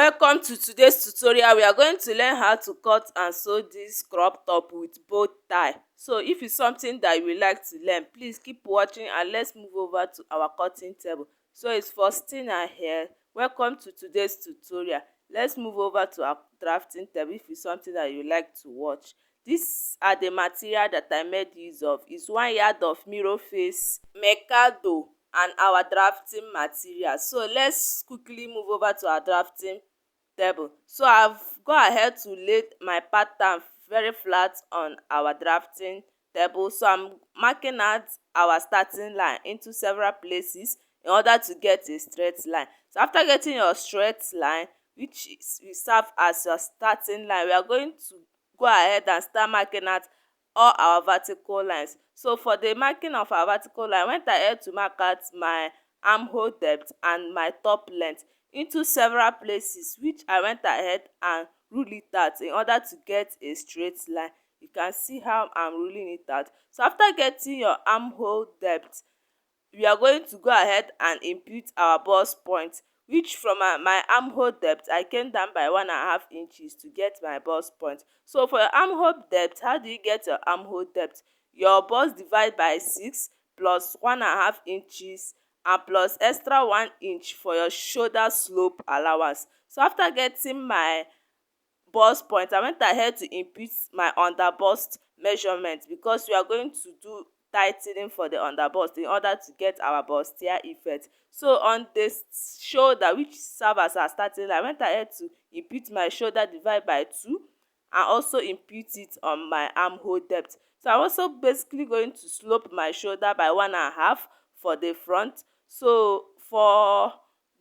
Welcome to today's tutorial. We are going to learn how to cut and sew this crop top with bow tie. So if it's something that you would like to learn, please keep watching and let's move over to our cutting table. So it's Faustina here. Welcome to today's tutorial. Let's move over to our drafting table if it's something that you would like to watch. These are the material that I made use of. It's 1 yard of mirror face, mercado, and our drafting material. So let's quickly move over to our drafting table. So I've gone ahead to lay my pattern very flat on our drafting table. So I'm marking out our starting line into several places in order to get a straight line. So after getting your straight line, which will serve as your starting line, we are going to go ahead and start marking out all our vertical lines. So for the marking of our vertical line, I went ahead to mark out my armhole depth and my top length into several places, which I went ahead and ruled it out in order to get a straight line. You can see how I'm ruling it out. So after getting your armhole depth, we are going to go ahead and impute our bust point, which from my armhole depth I came down by 1.5 inches to get my bust point. So for your armhole depth, how do you get your armhole depth? Your bust divide by 6 plus 1.5 inches and plus extra 1 inch for your shoulder slope allowance. So after getting my bust point, I went ahead to impute my under bust measurement because we are going to do tightening for the under bust in order to get our bustier effect. So on the shoulder, which serve as our starting line, I went ahead to impute my shoulder divide by 2 and also impute it on my armhole depth. So I'm also basically going to slope my shoulder by 1.5 for the front. So for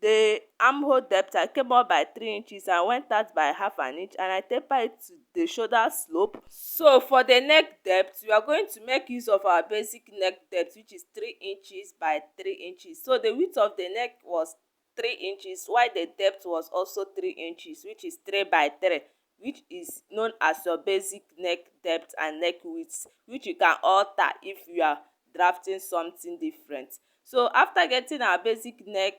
the armhole depth, I came up by 3 inches and went out by 1/2 inch, and I taper it to the shoulder slope. So for the neck depth, we are going to make use of our basic neck depth, which is 3 inches by 3 inches. So the width of the neck was 3 inches, while the depth was also 3 inches, which is 3 by 3, which is known as your basic neck depth and neck width, which you can alter if you are drafting something different. So after getting our basic neck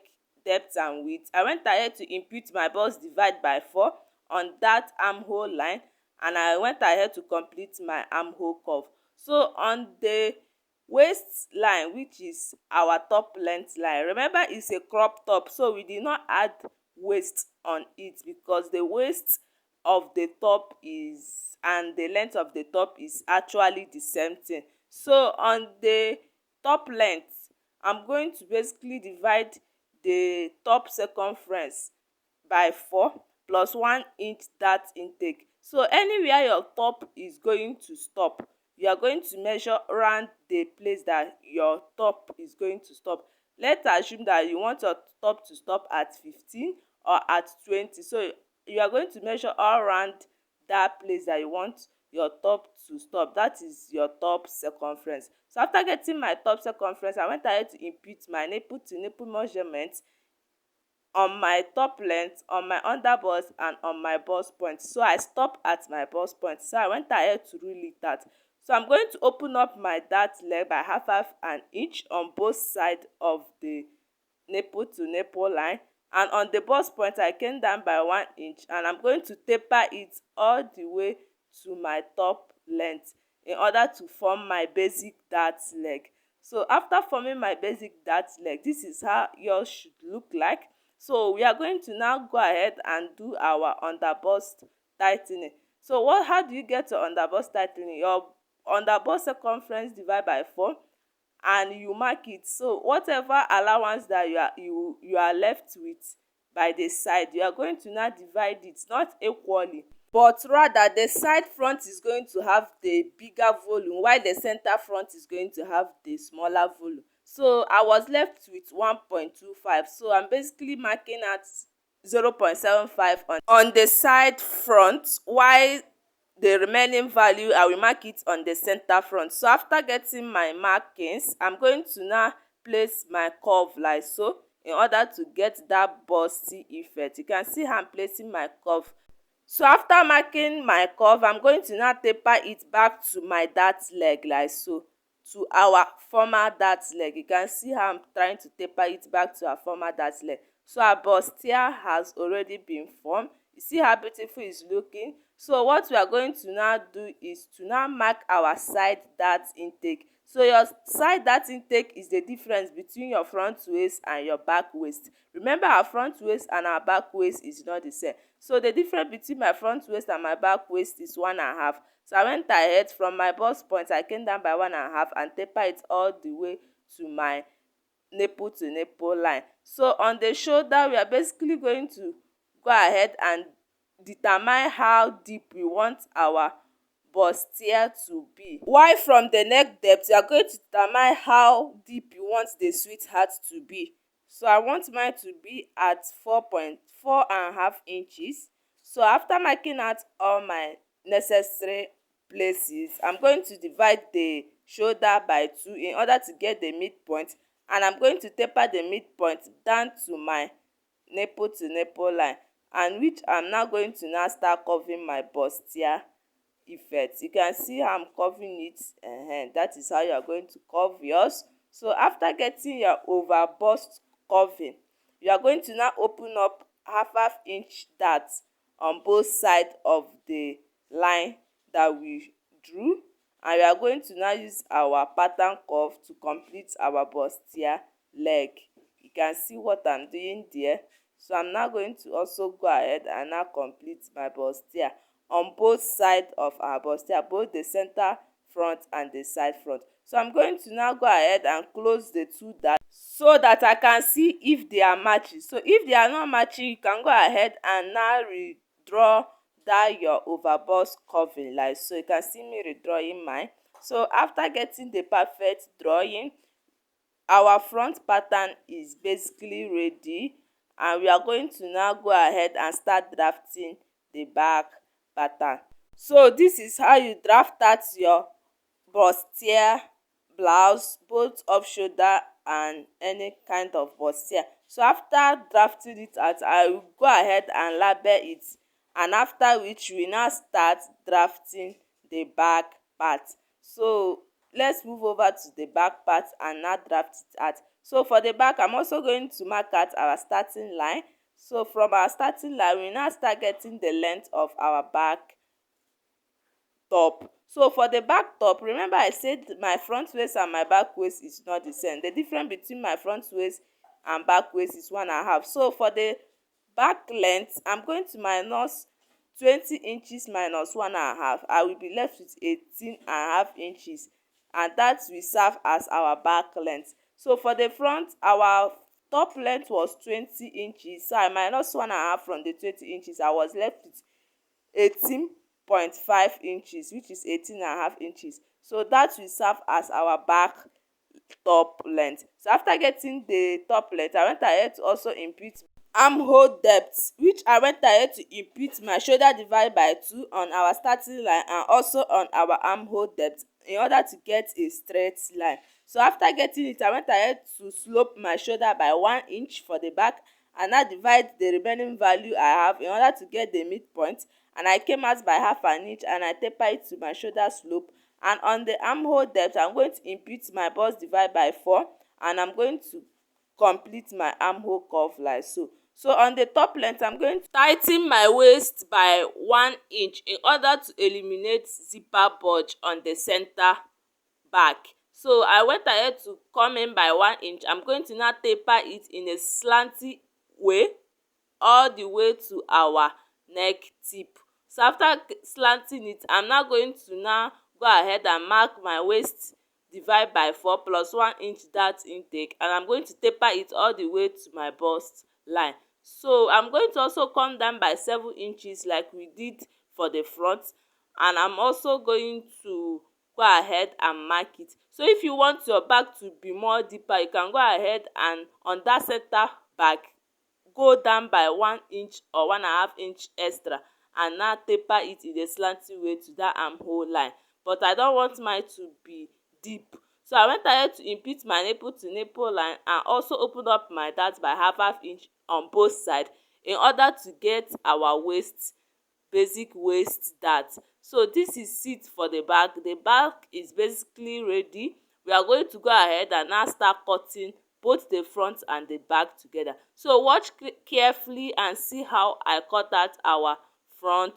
depth and width, I went ahead to impute my bust divide by 4 on that armhole line, and I went ahead to complete my armhole curve. So on the waist line, which is our top length line, remember it's a crop top, so we did not add waist on it because the waist of the top is and the length of the top is actually the same thing. So on the top length, I'm going to basically divide the top circumference by 4 plus 1 inch dart intake. So anywhere your top is going to stop, you are going to measure around the place that your top is going to stop. Let's assume that you want your top to stop at 15 or at 20. So you are going to measure all around that place that you want your top to stop. That is your top circumference. So after getting my top circumference, I went ahead to impute my nipple to nipple measurement on my top length, on my under bust, and on my bust point. So I stop at my bust point. So I went ahead to rule it out. So I'm going to open up my dart leg by 1/2 an inch on both sides of the nipple to nipple line, and on the bust point I came down by 1 inch, and I'm going to taper it all the way to my top length in order to form my basic dart leg. So after forming my basic dart leg, this is how yours should look like. So we are going to now go ahead and do our under bust tightening. So how do you get your under bust tightening? Your under bust circumference divide by 4 and you mark it. So whatever allowance that you are left with by the side, you are going to now divide it, not equally, but rather the side front is going to have the bigger volume while the center front is going to have the smaller volume. So I was left with 1.25. So I'm basically marking at 0.75 on the side front, while the remaining value I will mark it on the center front. So after getting my markings, I'm going to now place my curve like so in order to get that busty effect. You can see how I'm placing my curve. So after marking my curve, I'm going to now taper it back to my dart leg like so, to our former dart leg. You can see how I'm trying to taper it back to our former dart leg. So our bustier has already been formed. You see how beautiful it's looking. So what we are going to now do is to now mark our side dart intake. So your side dart intake is the difference between your front waist and your back waist. Remember, our front waist and our back waist is not the same. So the difference between my front waist and my back waist is 1.5. So I went ahead from my bust point, I came down by 1.5 and taper it all the way to my nipple to nipple line. So on the shoulder, we are basically going to go ahead and determine how deep we want our bustier to be. While from the neck depth, you are going to determine how deep you want the sweetheart to be. So I want mine to be at 4.5 inches. So after marking out all my necessary places, I'm going to divide the shoulder by 2 in order to get the midpoint, and I'm going to taper the midpoint down to my nipple to nipple line, and which I'm now going to now start curving my bustier effect. You can see how I'm curving it. That is how you are going to curve yours. So after getting your over bust curving, you are going to now open up half inch dart on both sides of the line that we drew, and we are going to now use our pattern curve to complete our bustier leg. You can see what I'm doing there. So I'm now going to also go ahead and now complete my bustier on both sides of our bustier, both the center front and the side front. So I'm going to now go ahead and close the two darts so that I can see if they are matching. So if they are not matching, you can go ahead and now redraw that your overbust curving line. So you can see me redrawing mine. So after getting the perfect drawing, our front pattern is basically ready, and we are going to now go ahead and start drafting the back pattern. So this is how you draft out your bustier blouse, both off shoulder and any kind of bustier. So after drafting it out, I will go ahead and label it, and after which we now start drafting the back part. So let's move over to the back part and now draft it out. So for the back, I'm also going to mark out our starting line. So from our starting line, we now start getting the length of our back top. So for the back top, remember I said my front waist and my back waist is not the same. The difference between my front waist and back waist is 1.5. So for the back length, I'm going to minus 20 inches minus 1.5. I will be left with 18.5 inches, and that will serve as our back length. So for the front, our top length was 20 inches. So I minus 1.5 from the 20 inches. I was left with 18.5 inches, which is 18.5 inches. So that will serve as our back top length. So after getting the top length, I went ahead to also impute armhole depth, which I went ahead to impute my shoulder divide by 2 on our starting line and also on our armhole depth in order to get a straight line. So after getting it, I went ahead to slope my shoulder by 1 inch for the back, and now divide the remaining value I have in order to get the midpoint, and I came out by half an inch and I taper it to my shoulder slope. And on the armhole depth, I'm going to impute my bust divide by 4, and I'm going to complete my armhole curve like so. So on the top length, I'm going to tighten my waist by 1 inch in order to eliminate zipper bulge on the center back. So I went ahead to come in by 1 inch. I'm going to now taper it in a slanty way all the way to our neck tip. So after slanting it, I'm now going to now go ahead and mark my waist divide by 4 plus 1 inch dart intake, and I'm going to taper it all the way to my bust line. So I'm going to also come down by 7 inches like we did for the front, and I'm also going to go ahead and mark it. So if you want your back to be more deeper, you can go ahead and on that center back go down by 1 inch or 1.5 inch extra, and now taper it in a slanty way to that armhole line. But I don't want mine to be deep, so I went ahead to impute my nipple to nipple line and also open up my dart by half inch on both sides in order to get our waist, basic waist dart. So this is it for the back. The back is basically ready. We are going to go ahead and now start cutting both the front and the back together. So watch carefully and see how I cut out our front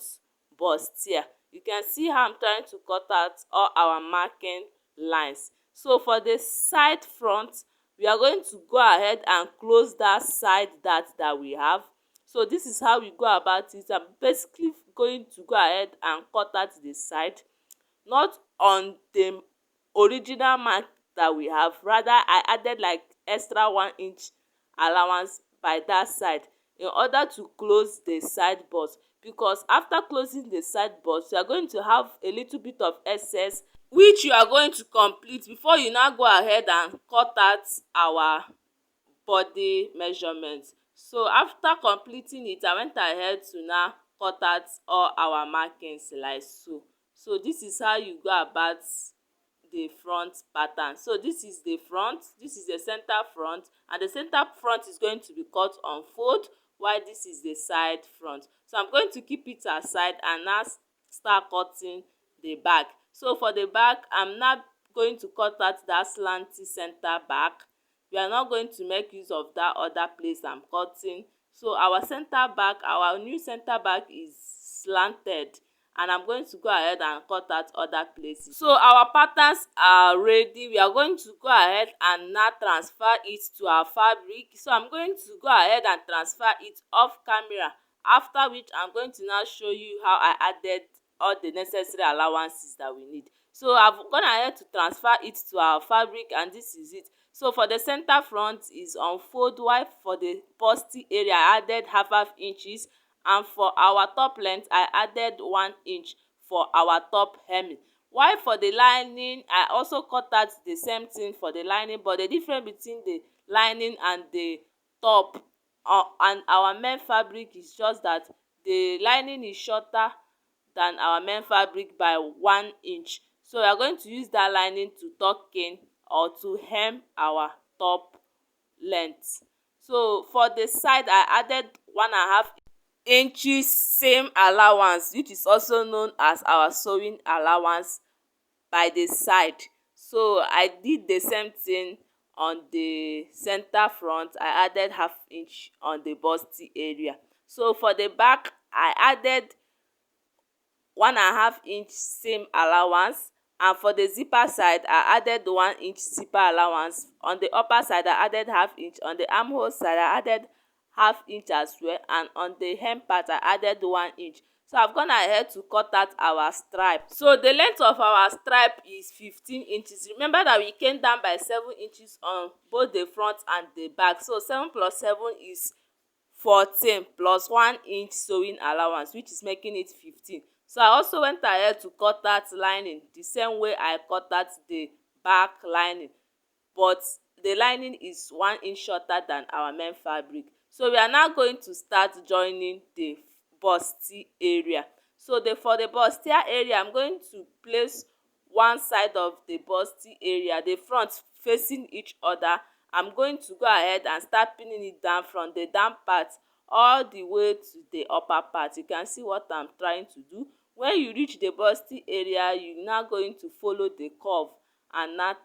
bustier. You can see how I'm trying to cut out all our marking lines. So for the side front, we are going to go ahead and close that side dart that we have. So this is how we go about it. I'm basically going to go ahead and cut out the side, not on the original mark that we have. Rather, I added like extra 1 inch allowance by that side in order to close the side bust, because after closing the side bust you are going to have a little bit of excess which you are going to complete before you now go ahead and cut out our body measurement. So after completing it, I went ahead to now cut out all our markings like so. So this is how you go about the front pattern. So this is the front, this is the center front, and the center front is going to be cut on fold, while this is the side front. So I'm going to keep it aside and now start cutting the back. So for the back, I'm now going to cut out that slanty center back. We are not going to make use of that other place I'm cutting. So our center back, our new center back is slanted, and I'm going to go ahead and cut out other places. So our patterns are ready. We are going to go ahead and now transfer it to our fabric. So I'm going to go ahead and transfer it off camera, after which I'm going to now show you how I added all the necessary allowances that we need. So I've gone ahead to transfer it to our fabric, and this is it. So for the center front is on fold, while for the busty area I added half inches, and for our top length I added 1 inch for our top hemming. While for the lining, I also cut out the same thing for the lining, but the difference between the lining and the top and our main fabric is just that the lining is shorter than our main fabric by 1 inch. So we are going to use that lining to tuck in or to hem our top length. So for the side, I added 1.5 inches seam allowance, which is also known as our sewing allowance, by the side. So I did the same thing on the center front. I added half inch on the busty area. So for the back, I added 1.5 inch seam allowance, and for the zipper side I added 1 inch zipper allowance. On the upper side I added half inch, on the armhole side I added half inch as well, and on the hem part I added 1 inch. So I've gone ahead to cut out our stripe. So the length of our stripe is 15 inches. Remember that we came down by 7 inches on both the front and the back. So 7 plus 7 is 14 plus 1 inch sewing allowance, which is making it 15. So I also went ahead to cut out lining the same way I cut out the back lining, but the lining is 1 inch shorter than our main fabric. So we are now going to start joining the busty area. So for the bustier area, I'm going to place one side of the busty area, the front facing each other. I'm going to go ahead and start pinning it down from the down part all the way to the upper part. You can see what I'm trying to do. When you reach the busty area, you're now going to follow the curve and now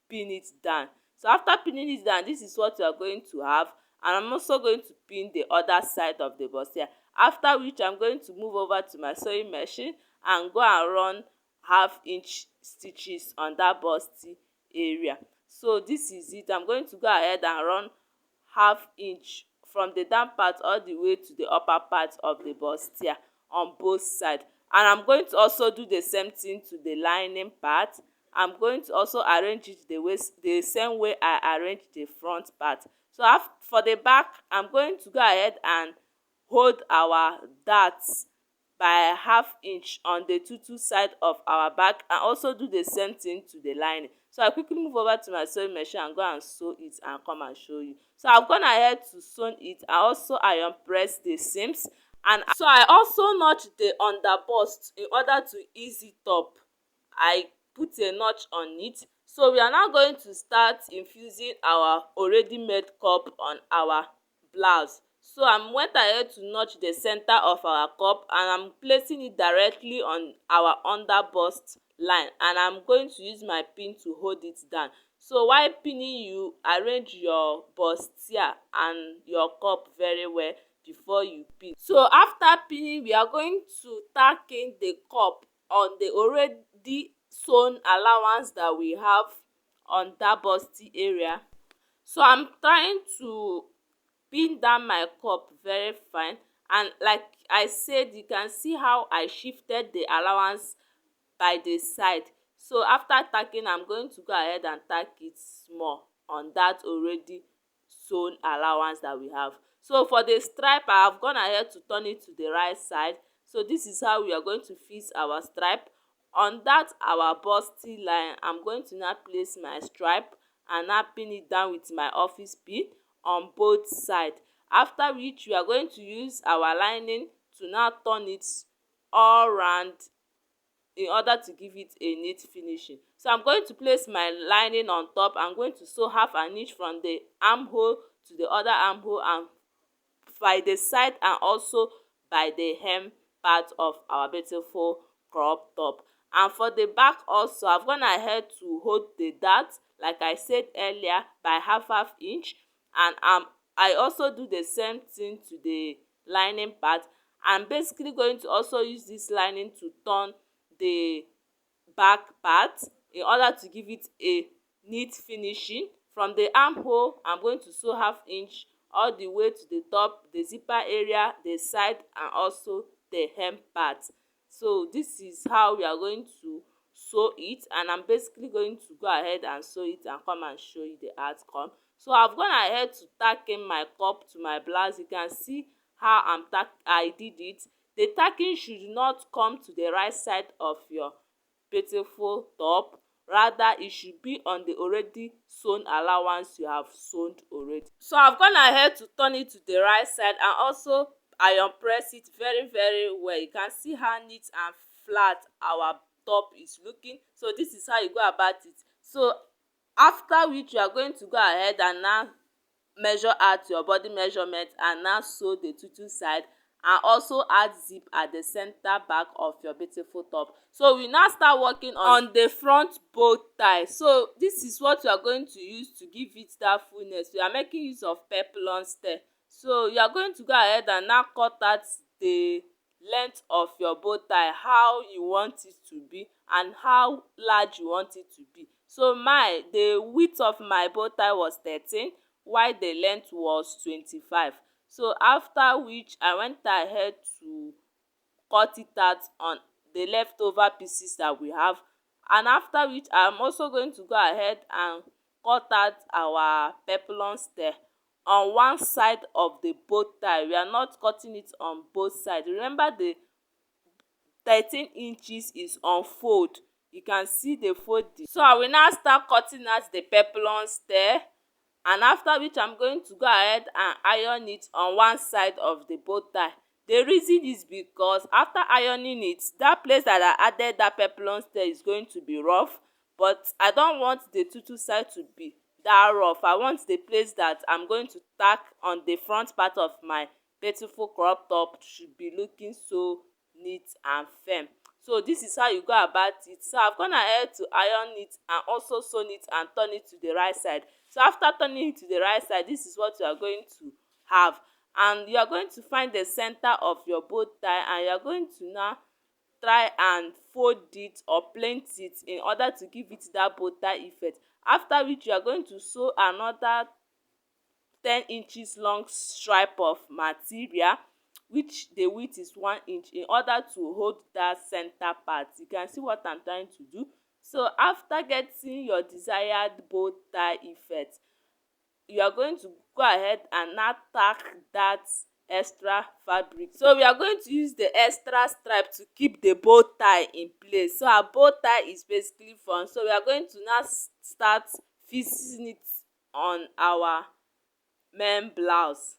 pin it down. So after pinning it down, this is what you are going to have, and I'm also going to pin the other side of the bustier, after which I'm going to move over to my sewing machine and go and run half inch stitches on that busty area. So this is it. I'm going to go ahead and run half inch from the down part all the way to the upper part of the bustier on both sides. And I'm going to also do the same thing to the lining part. I'm going to also arrange it the same way I arranged the front part. So for the back, I'm going to go ahead and hold our darts by half inch on the two side of our back, and also do the same thing to the lining. So I quickly move over to my sewing machine and go and sew it and come and show you. So I've gone ahead to sew it. I also iron press the seams, and so I also notch the underbust in order to ease it up. I put a notch on it. So we are now going to start infusing our already made cup on our blouse. So I went ahead to notch the center of our cup, and I'm placing it directly on our underbust line, and I'm going to use my pin to hold it down. So while pinning, you arrange your bustier and your cup very well before you pin. So after pinning, we are going to tack in the cup on the already sewn allowance that we have on that busty area. So I'm trying to pin down my cup very fine, and like I said, you can see how I shifted the allowance by the side. So after tacking, I'm going to go ahead and tack it small on that already sewn allowance that we have. So for the stripe, I have gone ahead to turn it to the right side. So this is how we are going to fix our stripe. On that our busty line, I'm going to now place my stripe and now pin it down with my office pin on both sides. After which, we are going to use our lining to now turn it all round in order to give it a neat finishing. So I'm going to place my lining on top. I'm going to sew half an inch from the armhole to the other armhole, and by the side, and also by the hem part of our beautiful crop top. And for the back also, I've gone ahead to hold the dart like I said earlier by half inch, and I also do the same thing to the lining part. I'm basically going to also use this lining to turn the back part in order to give it a neat finishing. From the armhole, I'm going to sew half inch all the way to the top, the zipper area, the side, and also the hem part. So this is how we are going to sew it, and I'm basically going to go ahead and sew it and come and show you the outcome. So I've gone ahead to tack in my cup to my blouse. You can see how I did it. The tacking should not come to the right side of your beautiful top, rather it should be on the already sewn allowance you have sewn already. So I've gone ahead to turn it to the right side and also iron press it very well. You can see how neat and flat our top is looking. So this is how you go about it. So after which, you are going to go ahead and now measure out your body measurement and now sew the tutu side, and also add zip at the center back of your beautiful top. So we now start working on the front bow tie. So this is what you are going to use to give it that fullness. We are making use of peplum style. So you are going to go ahead and now cut out the length of your bow tie, how you want it to be and how large you want it to be. So the width of my bow tie was 13, while the length was 25. So after which, I went ahead to cut it out on the leftover pieces that we have, and after which, I'm also going to go ahead and cut out our peplum style on one side of the bow tie. We are not cutting it on both sides. Remember, the 13 inches is on fold. You can see the folding. So I will now start cutting out the peplum style, and after which, I'm going to go ahead and iron it on one side of the bow tie. The reason is because after ironing it, that place that I added that peplum style is going to be rough, but I don't want the tutu side to be that rough. I want the place that I'm going to tack on the front part of my beautiful crop top should be looking so neat and firm. So this is how you go about it. So I've gone ahead to iron it and also sew it and turn it to the right side. So after turning it to the right side, this is what you are going to have, and you are going to find the center of your bow tie, and you are going to now try and fold it or plaint it in order to give it that bow tie effect. After which, you are going to sew another 10 inches long stripe of material, which the width is 1 inch, in order to hold that center part. You can see what I'm trying to do. So after getting your desired bow tie effect, you are going to go ahead and now tack that extra fabric. So we are going to use the extra stripe to keep the bow tie in place. So our bow tie is basically front. So we are going to now start fixing it on our main blouse.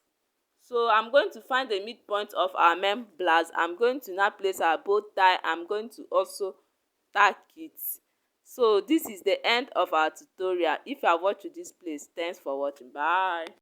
So I'm going to find the midpoint of our main blouse. I'm going to now place our bow tie. I'm going to also tack it. So this is the end of our tutorial. If you have watched this place, thanks for watching. Bye.